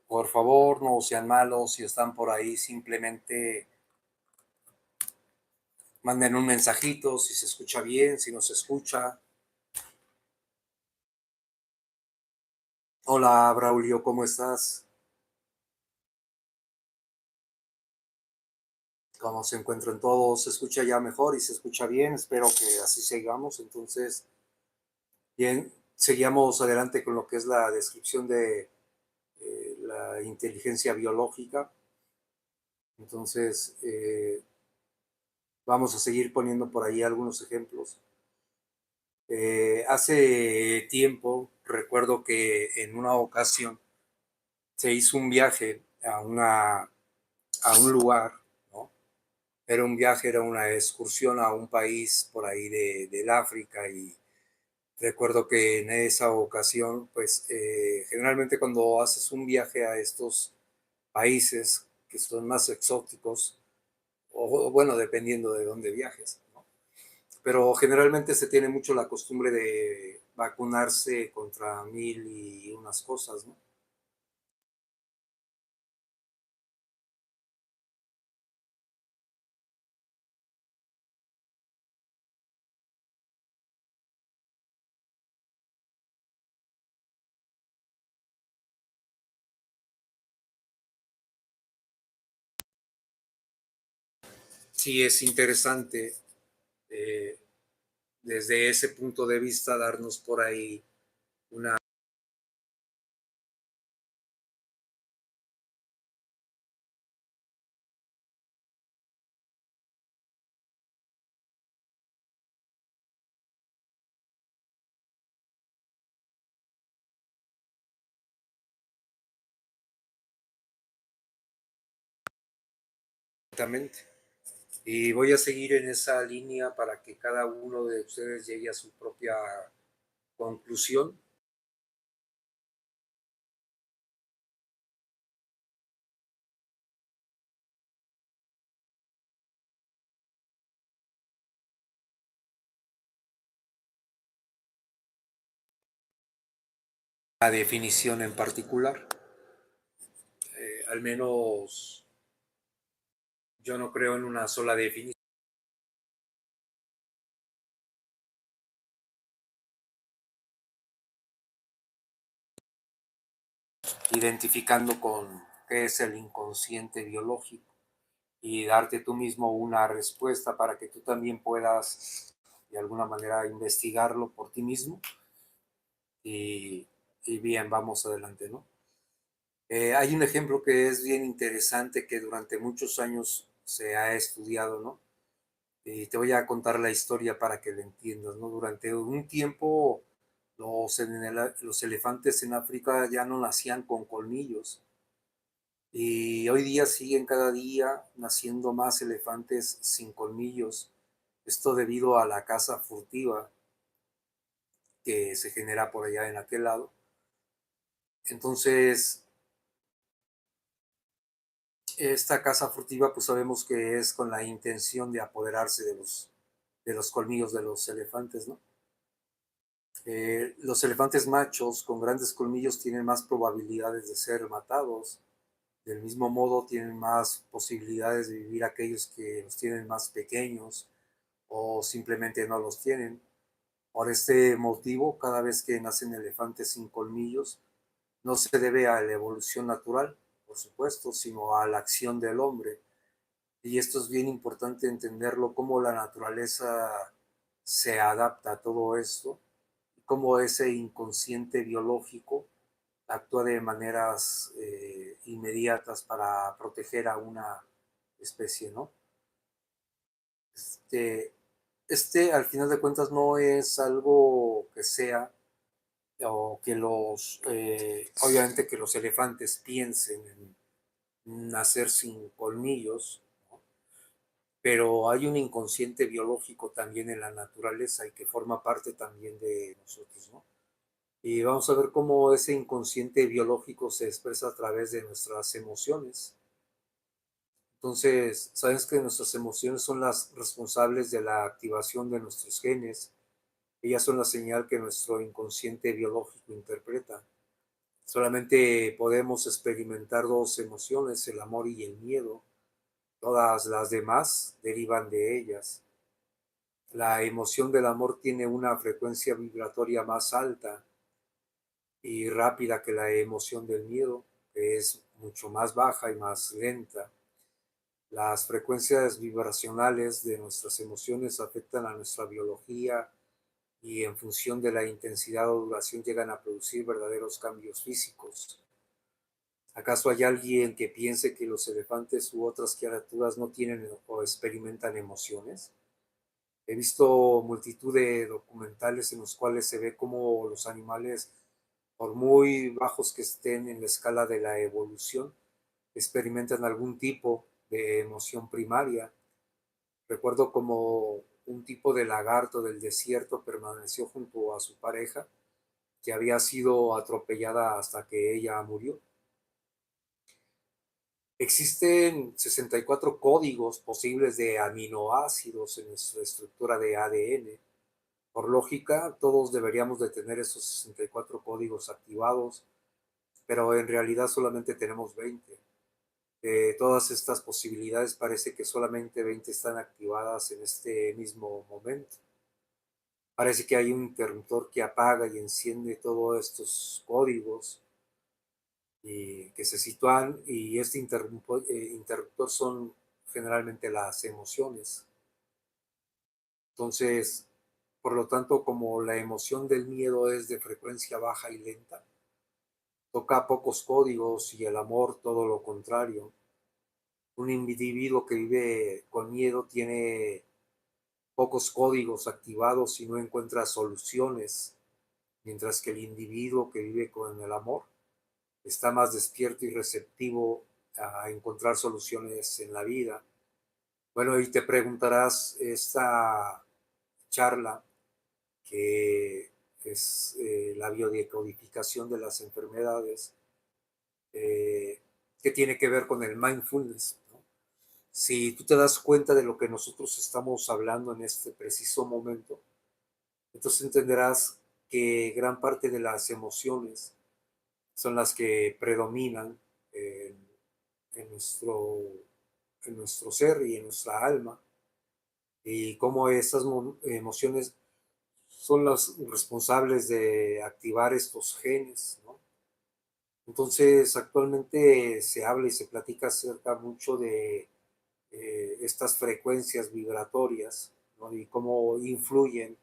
Por favor, no sean malos, si están por ahí, simplemente manden un mensajito, si se escucha bien, si no se escucha. Hola, Braulio, ¿cómo estás? ¿Cómo se encuentran todos? ¿Se escucha ya mejor y se escucha bien? Espero que así sigamos. Entonces, bien, seguimos adelante con lo que es la descripción de la inteligencia biológica. Entonces, vamos a seguir poniendo por ahí algunos ejemplos. Hace tiempo, recuerdo que en una ocasión se hizo un viaje a un lugar, ¿no? Era un viaje, era una excursión a un país por ahí del África y recuerdo que en esa ocasión, pues generalmente cuando haces un viaje a estos países que son más exóticos, o bueno, dependiendo de dónde viajes, ¿no? Pero generalmente se tiene mucho la costumbre de vacunarse contra mil y unas cosas, ¿no? Sí, es interesante eh, desde ese punto de vista darnos por ahí una directamente. Y voy a seguir en esa línea para que cada uno de ustedes llegue a su propia conclusión. La definición en particular, al menos yo no creo en una sola definición, identificando con qué es el inconsciente biológico y darte tú mismo una respuesta para que tú también puedas de alguna manera investigarlo por ti mismo y, y bien, vamos adelante, ¿no? Hay un ejemplo que es bien interesante que durante muchos años se ha estudiado, ¿no? Y te voy a contar la historia para que la entiendas, ¿no? Durante un tiempo los elefantes en África ya no nacían con colmillos y hoy día siguen cada día naciendo más elefantes sin colmillos. Esto debido a la caza furtiva que se genera por allá en aquel lado. Entonces, esta caza furtiva, pues sabemos que es con la intención de apoderarse de los colmillos de los elefantes, ¿no? Los elefantes machos con grandes colmillos tienen más probabilidades de ser matados. Del mismo modo, tienen más posibilidades de vivir aquellos que los tienen más pequeños o simplemente no los tienen. Por este motivo, cada vez que nacen elefantes sin colmillos, no se debe a la evolución natural, por supuesto, sino a la acción del hombre. Y esto es bien importante entenderlo, cómo la naturaleza se adapta a todo esto, cómo ese inconsciente biológico actúa de maneras inmediatas para proteger a una especie, ¿no? Este, al final de cuentas no es algo que sea o que obviamente que los elefantes piensen en nacer sin colmillos, ¿no? Pero hay un inconsciente biológico también en la naturaleza y que forma parte también de nosotros, ¿no? Y vamos a ver cómo ese inconsciente biológico se expresa a través de nuestras emociones. Entonces, sabes que nuestras emociones son las responsables de la activación de nuestros genes. Ellas son la señal que nuestro inconsciente biológico interpreta. Solamente podemos experimentar dos emociones, el amor y el miedo. Todas las demás derivan de ellas. La emoción del amor tiene una frecuencia vibratoria más alta y rápida que la emoción del miedo, que es mucho más baja y más lenta. Las frecuencias vibracionales de nuestras emociones afectan a nuestra biología y en función de la intensidad o duración llegan a producir verdaderos cambios físicos. ¿Acaso hay alguien que piense que los elefantes u otras criaturas no tienen o experimentan emociones? He visto multitud de documentales en los cuales se ve cómo los animales, por muy bajos que estén en la escala de la evolución, experimentan algún tipo de emoción primaria. Recuerdo como un tipo de lagarto del desierto permaneció junto a su pareja, que había sido atropellada hasta que ella murió. Existen 64 códigos posibles de aminoácidos en nuestra estructura de ADN. Por lógica, todos deberíamos de tener esos 64 códigos activados, pero en realidad solamente tenemos 20. De todas estas posibilidades parece que solamente 20 están activadas en este mismo momento. Parece que hay un interruptor que apaga y enciende todos estos códigos y que se sitúan, y este interruptor son generalmente las emociones. Entonces, por lo tanto, como la emoción del miedo es de frecuencia baja y lenta, toca pocos códigos, y el amor todo lo contrario. Un individuo que vive con miedo tiene pocos códigos activados y no encuentra soluciones, mientras que el individuo que vive con el amor está más despierto y receptivo a encontrar soluciones en la vida. Bueno, y te preguntarás, esta charla, que es la biodecodificación de las enfermedades, que tiene que ver con el mindfulness, ¿no? Si tú te das cuenta de lo que nosotros estamos hablando en este preciso momento, entonces entenderás que gran parte de las emociones son las que predominan en, en nuestro, en nuestro ser y en nuestra alma, y cómo esas emociones son las responsables de activar estos genes, ¿no? Entonces, actualmente se habla y se platica acerca mucho de estas frecuencias vibratorias, ¿no? Y cómo influyen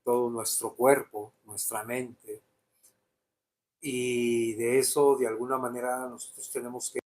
todo nuestro cuerpo, nuestra mente, y de eso, de alguna manera, nosotros tenemos que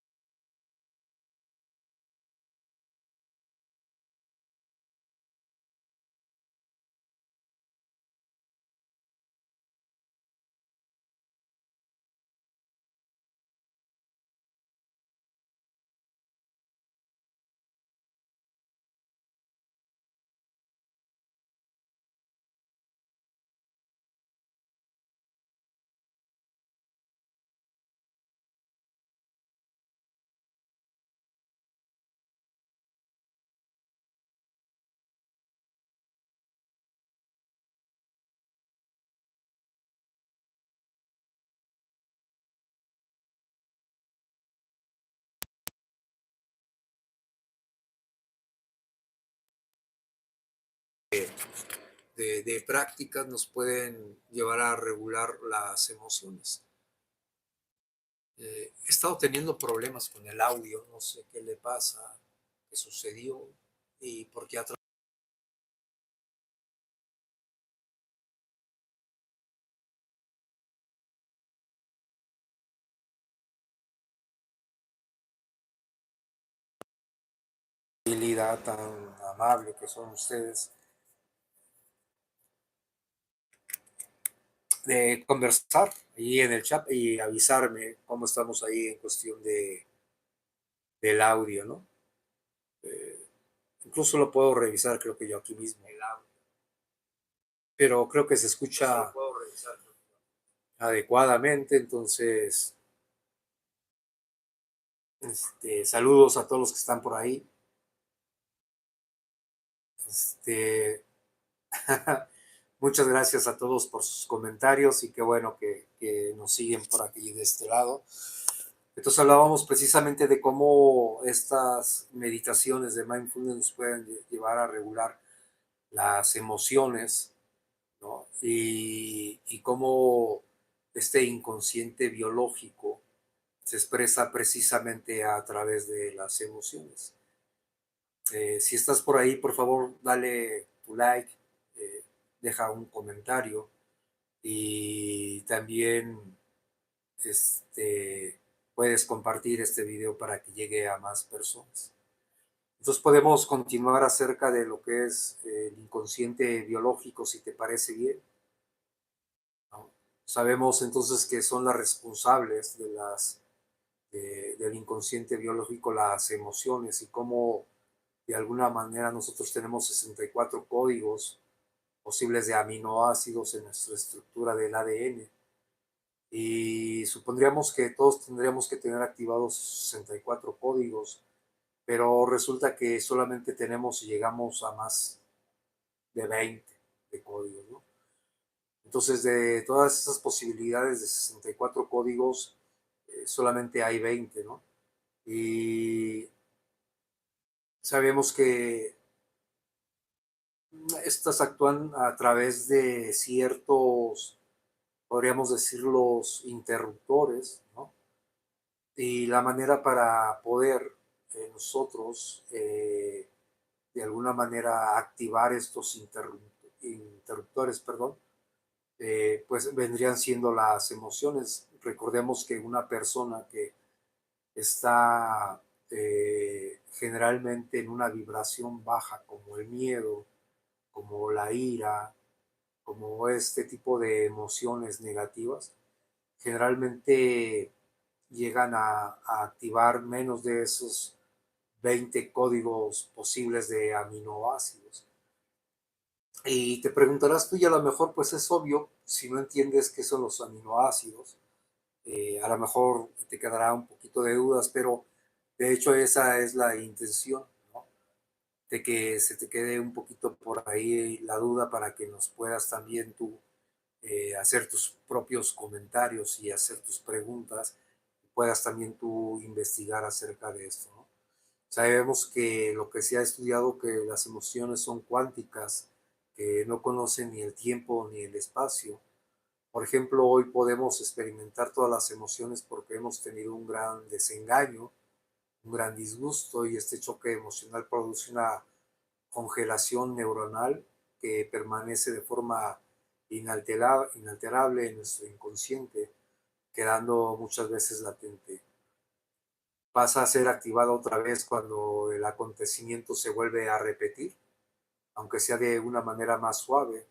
de prácticas nos pueden llevar a regular las emociones. He estado teniendo problemas con el audio, no sé qué le pasa, qué sucedió y por qué ha habilidad tan amable que son ustedes de conversar ahí en el chat y avisarme cómo estamos ahí en cuestión del audio, ¿no? Eh, Incluso lo puedo revisar, creo que yo aquí mismo, pero creo que se escucha adecuadamente. Entonces, saludos a todos los que están por ahí. Este, muchas gracias a todos por sus comentarios, y qué bueno que que nos siguen por aquí de este lado. Entonces hablábamos precisamente de cómo estas meditaciones de mindfulness nos pueden llevar a regular las emociones, ¿no? Y cómo este inconsciente biológico se expresa precisamente a través de las emociones. Si estás por ahí, por favor, dale tu like, eh, deja un comentario y también puedes compartir este video para que llegue a más personas. Entonces podemos continuar acerca de lo que es el inconsciente biológico, si te parece bien, ¿no? Sabemos entonces que son las responsables del inconsciente biológico las emociones y cómo de alguna manera nosotros tenemos 64 códigos posibles de aminoácidos en nuestra estructura del ADN. Y supondríamos que todos tendríamos que tener activados 64 códigos, pero resulta que solamente tenemos y llegamos a más de 20 de códigos, ¿no? Entonces, de todas esas posibilidades de 64 códigos, solamente hay 20, ¿no? Y sabemos que estas actúan a través de ciertos, podríamos decirlos, interruptores, ¿no? Y la manera para poder nosotros, de alguna manera, activar estos interruptores, perdón, pues vendrían siendo las emociones. Recordemos que una persona que está generalmente en una vibración baja, como el miedo, como la ira, como este tipo de emociones negativas, generalmente llegan a activar menos de esos 20 códigos posibles de aminoácidos. Y te preguntarás tú, y a lo mejor pues es obvio, si no entiendes qué son los aminoácidos, a lo mejor te quedará un poquito de dudas, pero de hecho esa es la intención, ¿no? De que se te quede un poquito por ahí la duda para que nos puedas también tú hacer tus propios comentarios y hacer tus preguntas, y puedas también tú investigar acerca de esto, ¿no? Sabemos que lo que se ha estudiado, que las emociones son cuánticas, que no conocen ni el tiempo ni el espacio. Por ejemplo, hoy podemos experimentar todas las emociones porque hemos tenido un gran desengaño, un gran disgusto, y este choque emocional produce una congelación neuronal que permanece de forma inalterable en nuestro inconsciente, quedando muchas veces latente. Pasa a ser activado otra vez cuando el acontecimiento se vuelve a repetir, aunque sea de una manera más suave.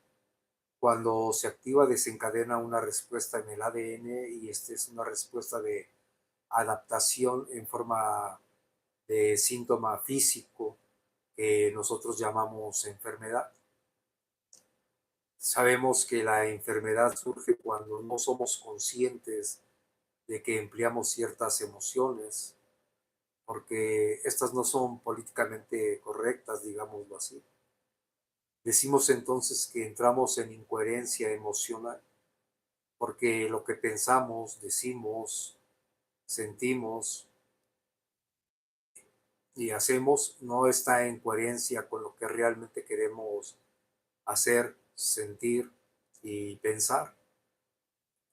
Cuando se activa, desencadena una respuesta en el ADN, y esta es una respuesta de adaptación en forma de síntoma físico que nosotros llamamos enfermedad. Sabemos que la enfermedad surge cuando no somos conscientes de que empleamos ciertas emociones, porque estas no son políticamente correctas, digámoslo así. Decimos entonces que entramos en incoherencia emocional, porque lo que pensamos, decimos, sentimos y hacemos no está en coherencia con lo que realmente queremos hacer, sentir y pensar.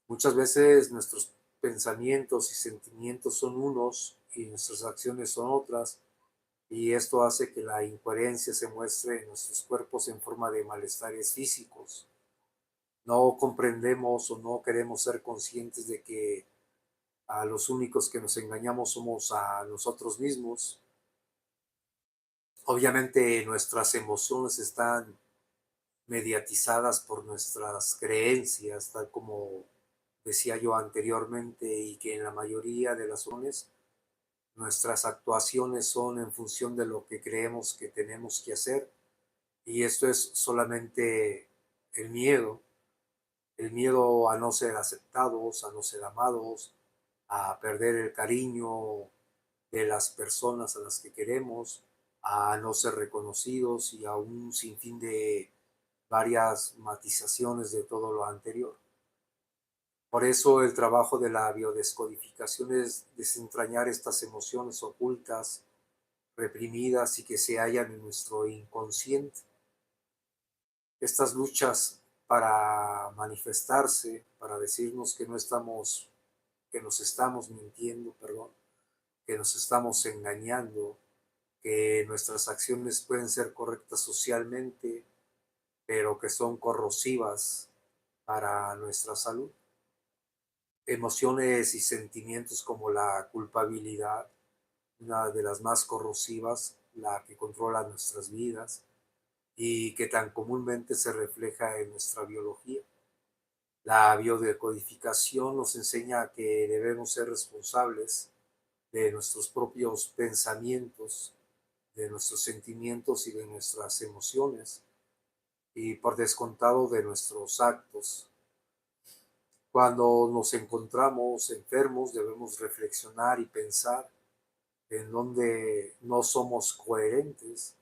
Muchas veces nuestros pensamientos y sentimientos son unos y nuestras acciones son otras, y esto hace que la incoherencia se muestre en nuestros cuerpos en forma de malestares físicos. No comprendemos o no queremos ser conscientes de que a los únicos que nos engañamos somos a nosotros mismos. Obviamente nuestras emociones están mediatizadas por nuestras creencias, tal como decía yo anteriormente, y que en la mayoría de las ocasiones nuestras actuaciones son en función de lo que creemos que tenemos que hacer, y esto es solamente el miedo a no ser aceptados, a no ser amados, a perder el cariño de las personas a las que queremos, a no ser reconocidos y a un sinfín de varias matizaciones de todo lo anterior. Por eso el trabajo de la biodescodificación es desentrañar estas emociones ocultas, reprimidas y que se hallan en nuestro inconsciente. Estas luchas para manifestarse, para decirnos que no estamos, que nos estamos mintiendo, perdón, que nos estamos engañando, que nuestras acciones pueden ser correctas socialmente, pero que son corrosivas para nuestra salud. Emociones y sentimientos como la culpabilidad, una de las más corrosivas, la que controla nuestras vidas y que tan comúnmente se refleja en nuestra biología. La biodecodificación nos enseña que debemos ser responsables de nuestros propios pensamientos, de nuestros sentimientos y de nuestras emociones, y por descontado de nuestros actos. Cuando nos encontramos enfermos, debemos reflexionar y pensar en dónde no somos coherentes.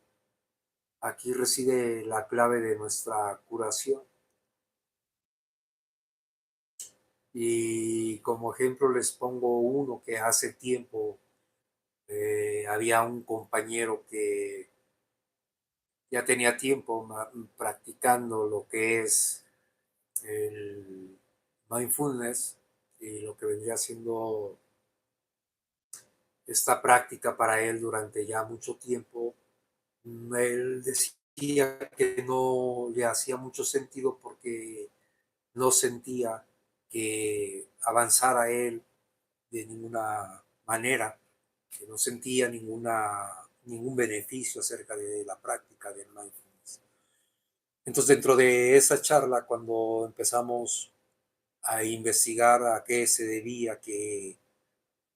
Aquí reside la clave de nuestra curación. Y como ejemplo les pongo uno que hace tiempo había un compañero que ya tenía tiempo practicando lo que es el mindfulness y lo que vendría siendo esta práctica para él durante ya mucho tiempo. Él decía que no le hacía mucho sentido porque no sentía que avanzara él de ninguna manera, que no sentía ningún beneficio acerca de la práctica del mindfulness. Entonces, dentro de esa charla, cuando empezamos a investigar a qué se debía que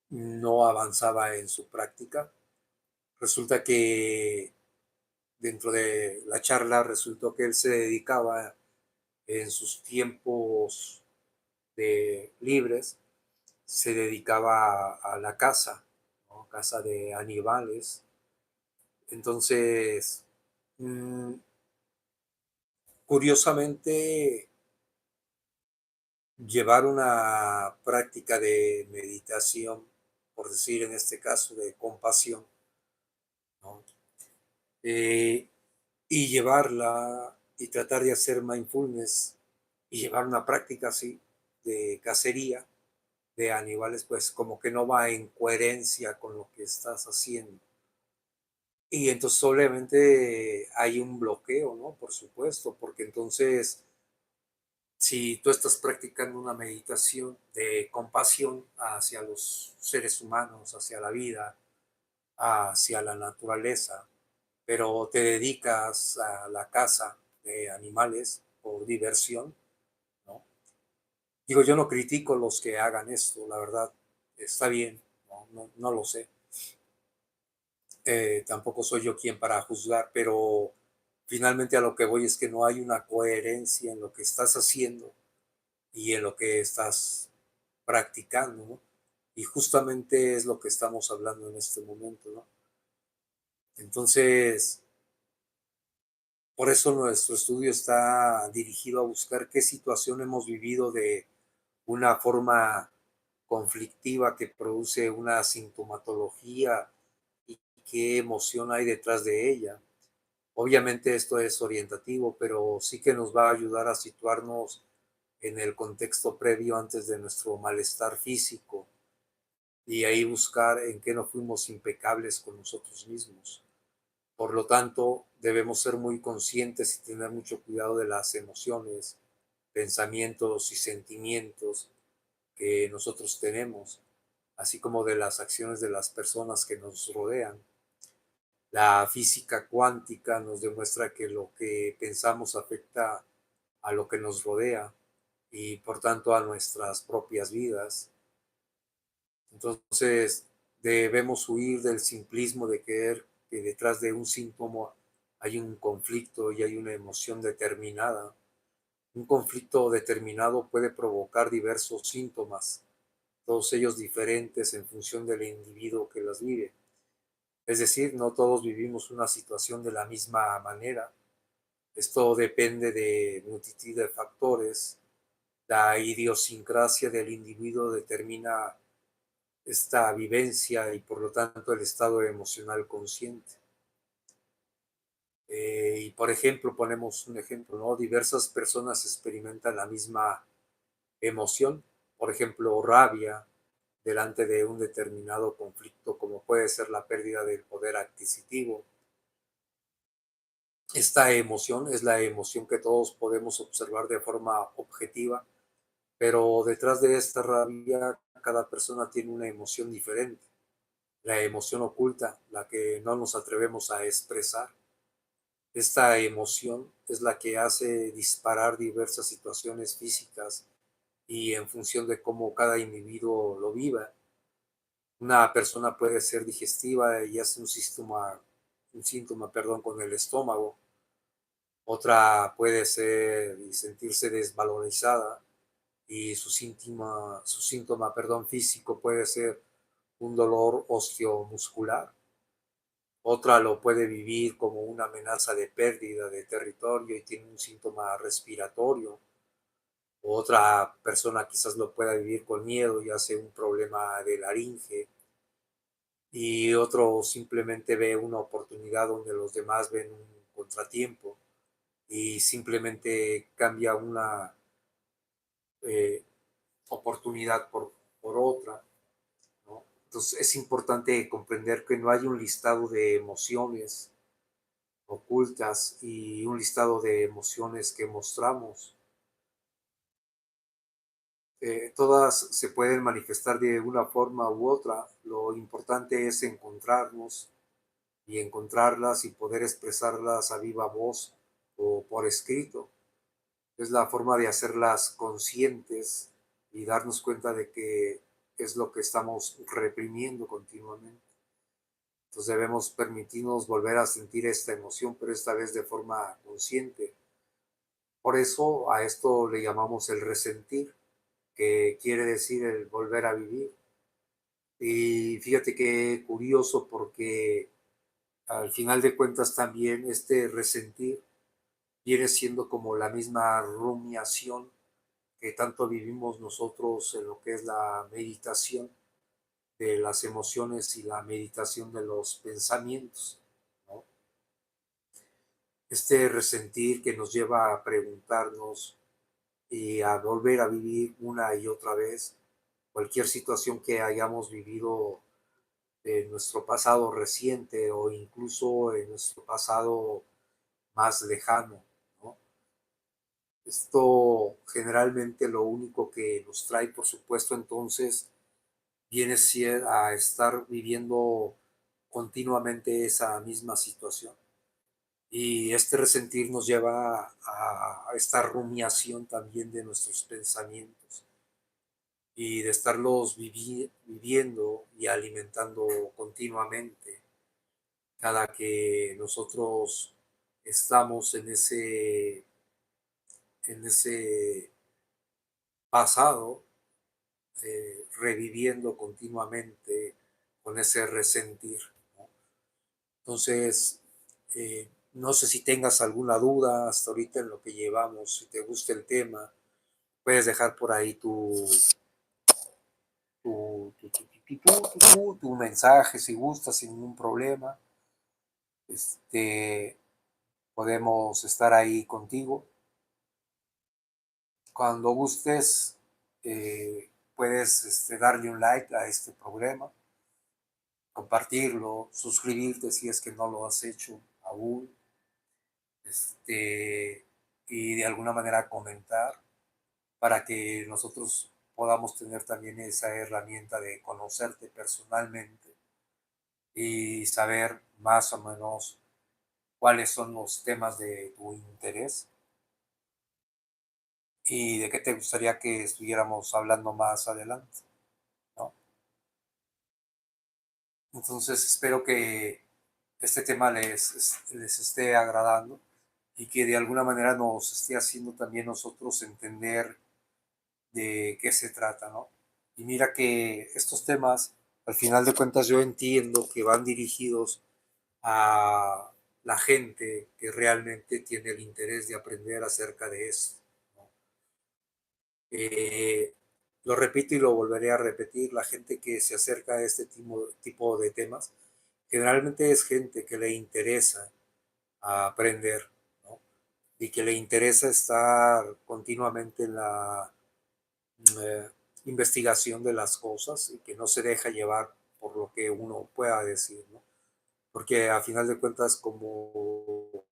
no avanzaba en su práctica, resulta que dentro de la charla resultó que él se dedicaba en sus tiempos de libres, se dedicaba a la caza, ¿no? Caza de animales. Entonces, mmm, curiosamente, llevar una práctica de meditación, por decir en este caso de compasión, ¿no? Eh, y llevarla y tratar de hacer mindfulness y llevar una práctica así de cacería de animales, pues como que no va en coherencia con lo que estás haciendo. Y entonces obviamente hay un bloqueo, ¿no? Por supuesto, porque entonces si tú estás practicando una meditación de compasión hacia los seres humanos, hacia la vida, hacia la naturaleza, pero te dedicas a la caza de animales por diversión, ¿no? Digo, yo no critico los que hagan esto, la verdad, está bien, no lo sé. Tampoco soy yo quien para juzgar, pero finalmente a lo que voy es que no hay una coherencia en lo que estás haciendo y en lo que estás practicando, ¿no? Y justamente es lo que estamos hablando en este momento, ¿no? Entonces, por eso nuestro estudio está dirigido a buscar qué situación hemos vivido de una forma conflictiva que produce una sintomatología y qué emoción hay detrás de ella. Obviamente esto es orientativo, pero sí que nos va a ayudar a situarnos en el contexto previo antes de nuestro malestar físico y ahí buscar en qué no fuimos impecables con nosotros mismos. Por lo tanto, debemos ser muy conscientes y tener mucho cuidado de las emociones, pensamientos y sentimientos que nosotros tenemos, así como de las acciones de las personas que nos rodean. La física cuántica nos demuestra que lo que pensamos afecta a lo que nos rodea y por tanto a nuestras propias vidas. Entonces debemos huir del simplismo de creer que detrás de un síntoma hay un conflicto y hay una emoción determinada. Un conflicto determinado puede provocar diversos síntomas, todos ellos diferentes en función del individuo que las vive. Es decir, no todos vivimos una situación de la misma manera. Esto depende de multitud de factores, La idiosincrasia del individuo determina esta vivencia y por lo tanto el estado emocional consciente. Y por ejemplo, ponemos un ejemplo, ¿no? Diversas personas experimentan la misma emoción, por ejemplo, rabia delante de un determinado conflicto, como puede ser la pérdida del poder adquisitivo. Esta emoción es la emoción que todos podemos observar de forma objetiva, pero detrás de esta rabia, cada persona tiene una emoción diferente. La emoción oculta, la que no nos atrevemos a expresar. Esta emoción es la que hace disparar diversas situaciones físicas y en función de cómo cada individuo lo viva. Una persona puede ser digestiva y hace un síntoma, con el estómago. Otra puede ser y sentirse desvalorizada y su síntoma, físico puede ser un dolor osteomuscular. Otra lo puede vivir como una amenaza de pérdida de territorio y tiene un síntoma respiratorio. Otra persona quizás lo pueda vivir con miedo y hace un problema de laringe. Y otro simplemente ve una oportunidad donde los demás ven un contratiempo y simplemente cambia una eh, oportunidad por otra, ¿no? Entonces es importante comprender que no hay un listado de emociones ocultas y un listado de emociones que mostramos. Todas se pueden manifestar de una forma u otra. Lo importante es encontrarnos y encontrarlas y poder expresarlas a viva voz o por escrito. Es la forma de hacerlas conscientes y darnos cuenta de que es lo que estamos reprimiendo continuamente. Entonces debemos permitirnos volver a sentir esta emoción, pero esta vez de forma consciente. Por eso a esto le llamamos el resentir, que quiere decir el volver a vivir. Y fíjate qué curioso porque al final de cuentas también este resentir viene siendo como la misma rumiación que tanto vivimos nosotros en lo que es la meditación de las emociones y la meditación de los pensamientos, ¿no? Este resentir que nos lleva a preguntarnos y a volver a vivir una y otra vez cualquier situación que hayamos vivido en nuestro pasado reciente o incluso en nuestro pasado más lejano, ¿no? Esto generalmente lo único que nos trae, por supuesto, entonces viene a estar viviendo continuamente esa misma situación. Y este resentir nos lleva a esta rumiación también de nuestros pensamientos y de estarlos viviendo y alimentando continuamente cada que nosotros estamos en ese pasado, reviviendo continuamente con ese resentir, ¿no? Entonces, no sé si tengas alguna duda hasta ahorita en lo que llevamos, si te gusta el tema, puedes dejar por ahí tu mensaje si gustas, sin ningún problema. Este, podemos estar ahí contigo. Cuando gustes, puedes darle un like a este programa, compartirlo, suscribirte si es que no lo has hecho aún, y de alguna manera comentar para que nosotros podamos tener también esa herramienta de conocerte personalmente y saber más o menos cuáles son los temas de tu interés y de qué te gustaría que estuviéramos hablando más adelante, ¿no? Entonces espero que este tema les esté agradando y que de alguna manera nos esté haciendo también nosotros entender de qué se trata, ¿no? Y mira que estos temas, al final de cuentas, yo entiendo que van dirigidos a la gente que realmente tiene el interés de aprender acerca de esto, ¿no? Eh, lo repito y lo volveré a repetir, la gente que se acerca a este tipo de temas generalmente es gente que le interesa aprender, ¿no? Y que le interesa estar continuamente en la eh, investigación de las cosas y que no se deja llevar por lo que uno pueda decir, ¿no? Porque a final de cuentas, como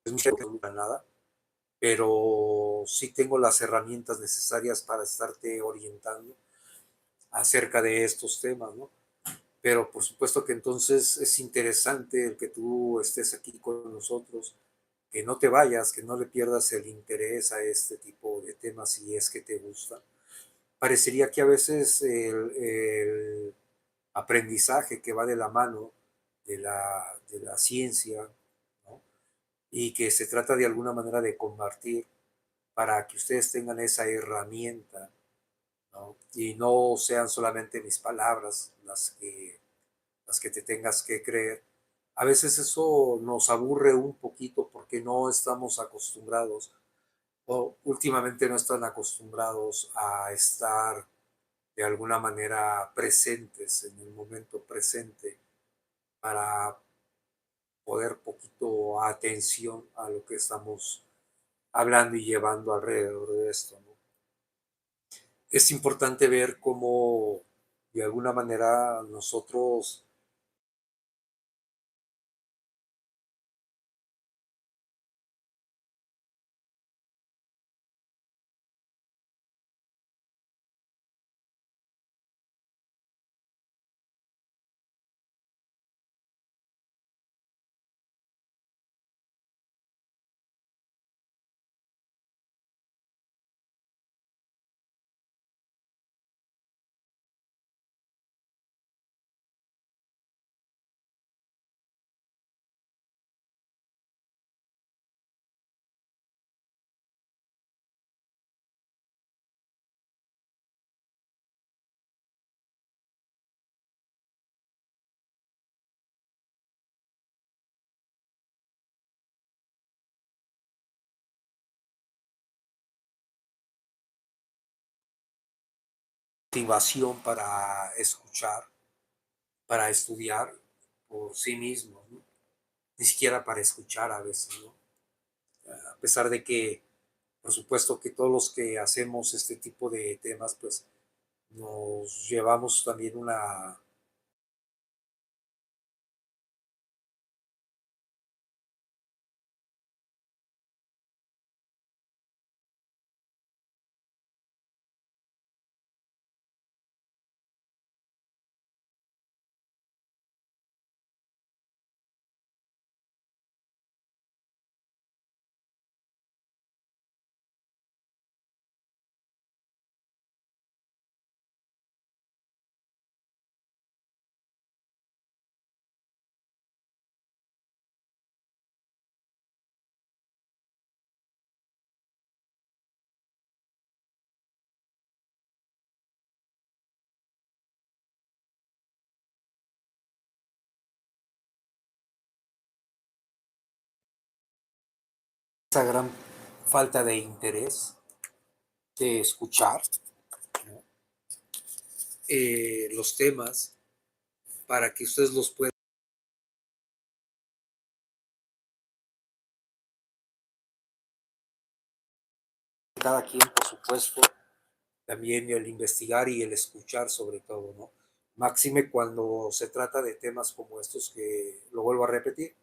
es mucho que nunca nada, pero sí tengo las herramientas necesarias para estarte orientando acerca de estos temas, ¿no? Pero por supuesto que entonces es interesante el que tú estés aquí con nosotros, que no te vayas, que no le pierdas el interés a este tipo de temas si es que te gusta. Parecería que a veces el aprendizaje que va de la mano de la ciencia, ¿no? Y que se trata de alguna manera de compartir para que ustedes tengan esa herramienta, ¿no? Y no sean solamente mis palabras las que te tengas que creer. A veces eso nos aburre un poquito porque no estamos acostumbrados o últimamente no están acostumbrados a estar de alguna manera presentes en el momento presente para poder poquito atención a lo que estamos hablando y llevando alrededor de esto, ¿no? Es importante ver cómo de alguna manera nosotros motivación para escuchar, para estudiar por sí mismo, ¿no? Ni siquiera para escuchar a veces, ¿no? A pesar de que, por supuesto, que todos los que hacemos este tipo de temas, pues nos llevamos también una esa gran falta de interés de escuchar, ¿no? Los temas para que ustedes los puedan, cada quien por supuesto, también el investigar y el escuchar sobre todo, ¿no? Máxime cuando se trata de temas como estos que, lo vuelvo a repetir,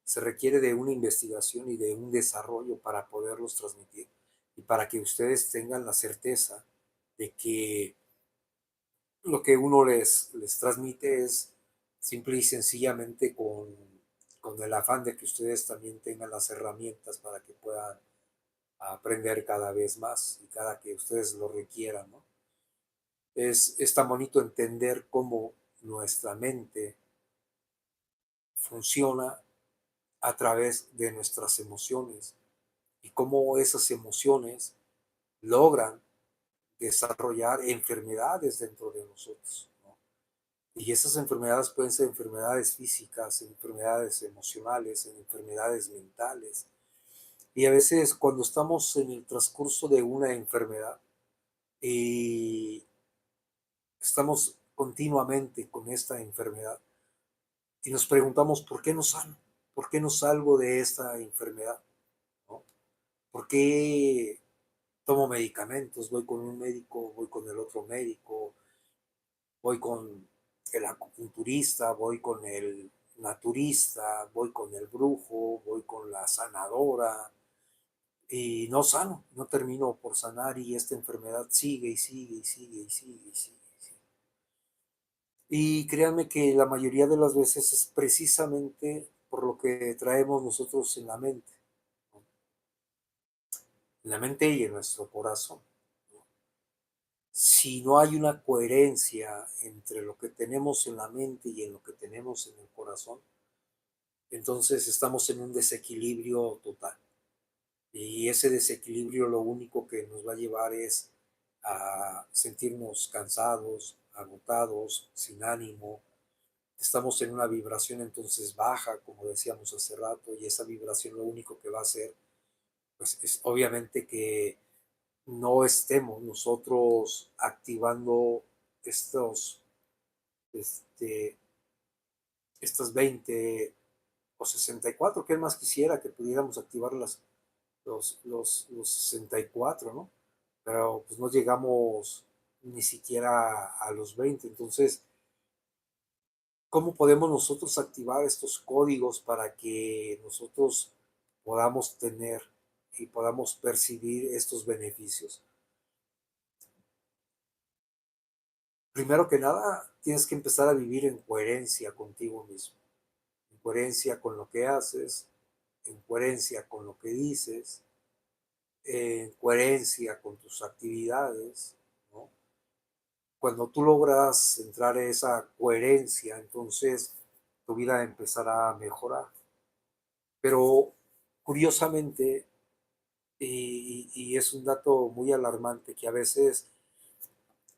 se requiere de una investigación y de un desarrollo para poderlos transmitir y para que ustedes tengan la certeza de que lo que uno les transmite es simple y sencillamente con el afán de que ustedes también tengan las herramientas para que puedan aprender cada vez más y cada que ustedes lo requieran, ¿no? Es tan bonito entender cómo nuestra mente funciona a través de nuestras emociones y cómo esas emociones logran desarrollar enfermedades dentro de nosotros, ¿no? Y esas enfermedades pueden ser enfermedades físicas, enfermedades emocionales, enfermedades mentales. Y a veces cuando estamos en el transcurso de una enfermedad y estamos continuamente con esta enfermedad y nos preguntamos, ¿por qué no sano? ¿Por qué no salgo de esta enfermedad? ¿No? ¿Por qué tomo medicamentos? Voy con un médico, voy con el otro médico, voy con el acupunturista, voy con el naturista, voy con el brujo, voy con la sanadora y no sano, no termino por sanar y esta enfermedad sigue y sigue y sigue y sigue y sigue. Y sigue. Y créanme que la mayoría de las veces es precisamente por lo que traemos nosotros en la mente, ¿no? En la mente y en nuestro corazón. Si no hay una coherencia entre lo que tenemos en la mente y en lo que tenemos en el corazón, entonces estamos en un desequilibrio total. Y ese desequilibrio lo único que nos va a llevar es a sentirnos cansados, agotados, sin ánimo. Estamos en una vibración entonces baja, como decíamos hace rato, y esa vibración lo único que va a hacer, pues es obviamente que no estemos nosotros activando estos, este, estas 20 o 64, ¿qué más quisiera que pudiéramos activar los 64, ¿no? Pero pues no llegamos ni siquiera a los 20. Entonces, ¿cómo podemos nosotros activar estos códigos para que nosotros podamos tener y podamos percibir estos beneficios? Primero que nada, tienes que empezar a vivir en coherencia contigo mismo, en coherencia con lo que haces, en coherencia con lo que dices, en coherencia con tus actividades, ¿no? Cuando tú logras entrar en esa coherencia, entonces tu vida empezará a mejorar. Pero curiosamente, y es un dato muy alarmante, que a veces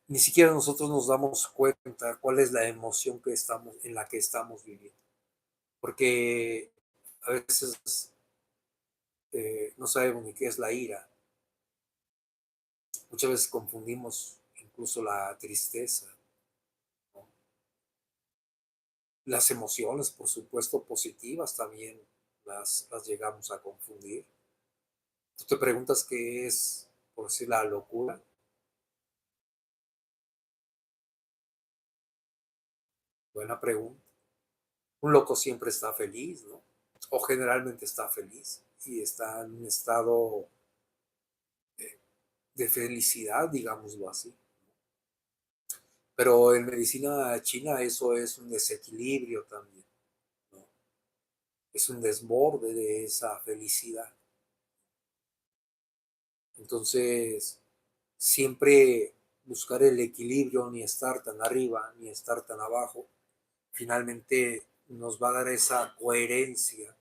ni siquiera nosotros nos damos cuenta cuál es la emoción que estamos, en la que estamos viviendo. Porque a veces no sabemos ni qué es la ira. Muchas veces confundimos incluso la tristeza, ¿no? Las emociones, por supuesto, positivas también las llegamos a confundir. Tú te preguntas qué es, por decir, la locura. Buena pregunta. Un loco siempre está feliz, ¿no? O generalmente está feliz y está en un estado de felicidad, digámoslo así. Pero en medicina china eso es un desequilibrio también, ¿no? Es un desborde de esa felicidad. Entonces, siempre buscar el equilibrio, ni estar tan arriba, ni estar tan abajo, finalmente nos va a dar esa coherencia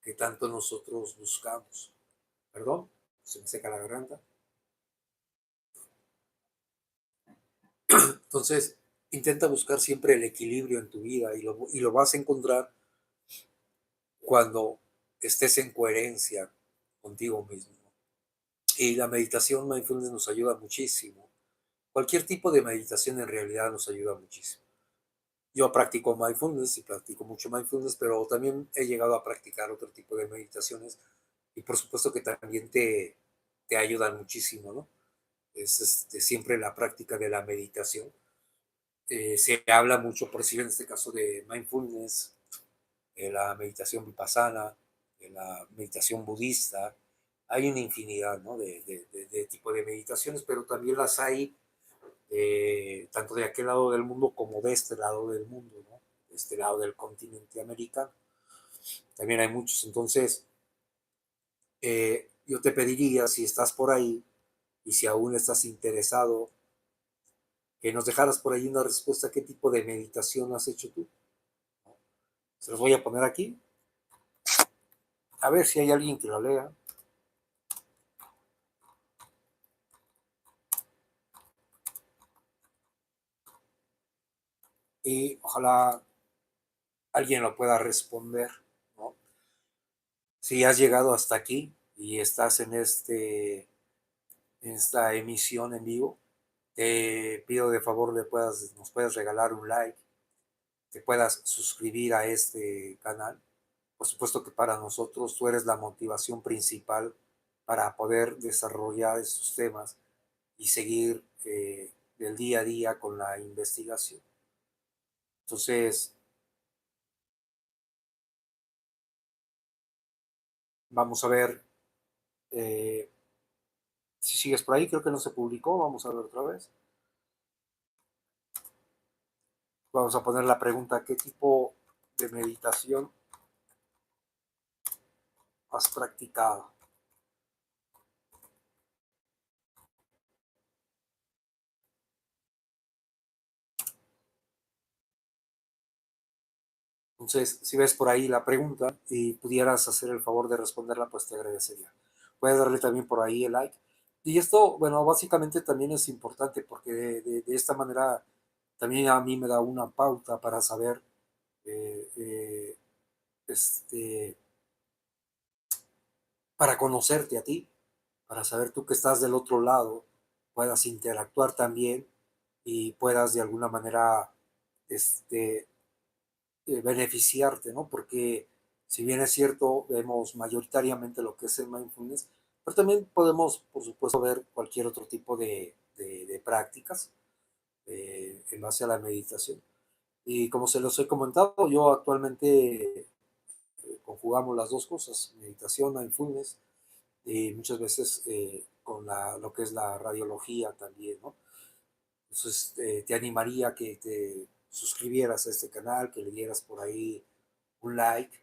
que tanto nosotros buscamos. Perdón, se me seca la garganta. Entonces, intenta buscar siempre el equilibrio en tu vida y lo vas a encontrar cuando estés en coherencia contigo mismo. Y la meditación mindfulness nos ayuda muchísimo. Cualquier tipo de meditación en realidad nos ayuda muchísimo. Yo practico mindfulness y practico mucho mindfulness, pero también he llegado a practicar otro tipo de meditaciones y por supuesto que también te ayudan muchísimo, ¿no? Es siempre la práctica de la meditación. Se habla mucho, por decir en este caso, de mindfulness, de la meditación vipassana, de la meditación budista. Hay una infinidad, ¿no? de tipo de meditaciones, pero también las hay tanto de aquel lado del mundo como de este lado del mundo, ¿no? De este lado del continente americano. También hay muchos. Entonces, yo te pediría, si estás por ahí y si aún estás interesado, que nos dejaras por ahí una respuesta a qué tipo de meditación has hecho tú. Se los voy a poner aquí, a ver si hay alguien que lo lea. y ojalá alguien lo pueda responder, ¿no? Si has llegado hasta aquí y estás en esta emisión en vivo, te pido de favor nos puedas regalar un like, te puedas suscribir a este canal. Por supuesto que para nosotros tú eres la motivación principal para poder desarrollar estos temas y seguir del día a día con la investigación. Entonces, vamos a ver eh, si sigues por ahí. Creo que no se publicó. Vamos a ver otra vez. Vamos a poner la pregunta: ¿qué tipo de meditación has practicado? Entonces, si ves por ahí la pregunta y pudieras hacer el favor de responderla, pues te agradecería. Puedes darle también por ahí el like. Y esto, bueno, básicamente también es importante porque de esta manera también a mí me da una pauta para saber, eh, eh, este, para conocerte a ti, para saber tú que estás del otro lado, puedas interactuar también y puedas de alguna manera este, beneficiarte, ¿no? Porque si bien es cierto, vemos mayoritariamente lo que es el mindfulness, pero también podemos, por supuesto, ver cualquier otro tipo de prácticas en base a la meditación. Y como se los he comentado, yo actualmente conjugamos las dos cosas, meditación, mindfulness, y muchas veces con lo que es la radiología también, ¿no? Entonces te animaría a que te suscribieras a este canal, que le dieras por ahí un like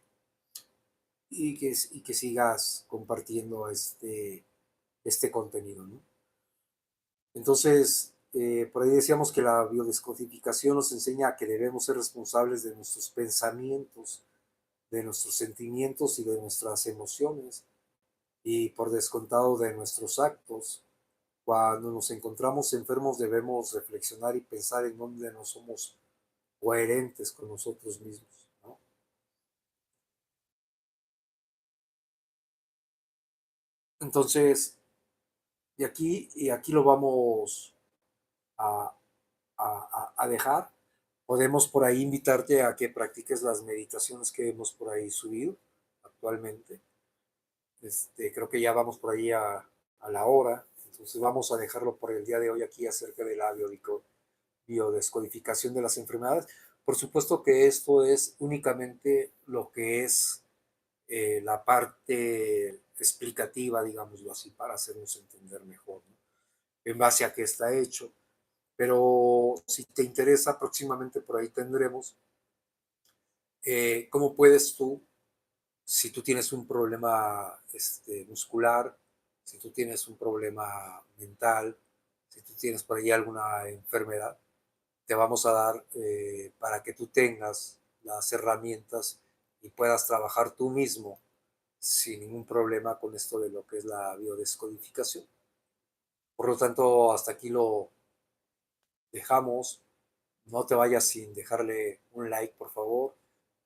y que sigas compartiendo este contenido, ¿no? Entonces, por ahí decíamos que la biodescodificación nos enseña que debemos ser responsables de nuestros pensamientos, de nuestros sentimientos y de nuestras emociones, y por descontado de nuestros actos. Cuando nos encontramos enfermos debemos reflexionar y pensar en dónde no somos coherentes con nosotros mismos, ¿no? Entonces, y aquí lo vamos a, a dejar. Podemos por ahí invitarte a que practiques las meditaciones que hemos por ahí subido actualmente. Creo que ya vamos por ahí a la hora, entonces vamos a dejarlo por el día de hoy aquí acerca de la biodescodificación de las enfermedades. Por supuesto que esto es únicamente lo que es la parte explicativa, digámoslo así, para hacernos entender mejor, ¿no? En base a qué está hecho. Pero si te interesa, próximamente por ahí tendremos cómo puedes tú, si tú tienes un problema muscular, si tú tienes un problema mental, si tú tienes por ahí alguna enfermedad, te vamos a dar para que tú tengas las herramientas y puedas trabajar tú mismo sin ningún problema con esto de lo que es la biodescodificación. Por lo tanto, hasta aquí lo dejamos. No te vayas sin dejarle un like, por favor.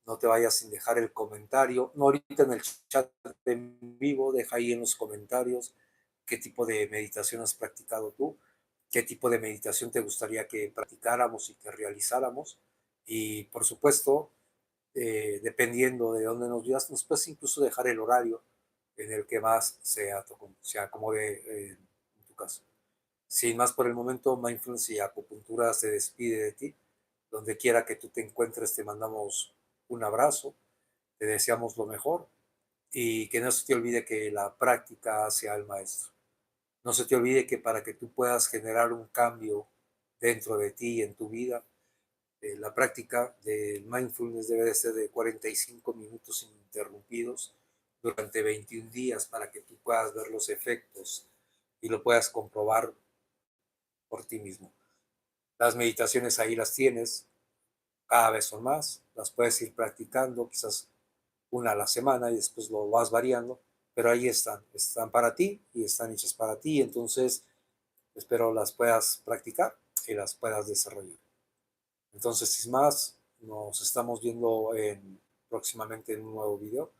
No te vayas sin dejar el comentario. No ahorita en el chat en vivo, deja ahí en los comentarios qué tipo de meditación has practicado tú, qué tipo de meditación te gustaría que practicáramos y que realizáramos. Y por supuesto, dependiendo de dónde nos veas, nos puedes incluso dejar el horario en el que más se acomode en tu caso. Sin más por el momento, Mindfulness y Acupuntura se despide de ti. Donde quiera que tú te encuentres, te mandamos un abrazo, te deseamos lo mejor y que no se te olvide que la práctica hace al maestro. No se te olvide que para que tú puedas generar un cambio dentro de ti y en tu vida, la práctica de mindfulness debe de ser de 45 minutos ininterrumpidos durante 21 días para que tú puedas ver los efectos y lo puedas comprobar por ti mismo. Las meditaciones ahí las tienes, cada vez son más, las puedes ir practicando, quizás una a la semana y después lo vas variando, pero ahí están para ti y están hechas para ti, entonces espero las puedas practicar y las puedas desarrollar. Entonces, sin más, nos estamos viendo próximamente en un nuevo video.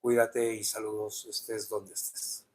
Cuídate y saludos, estés donde estés.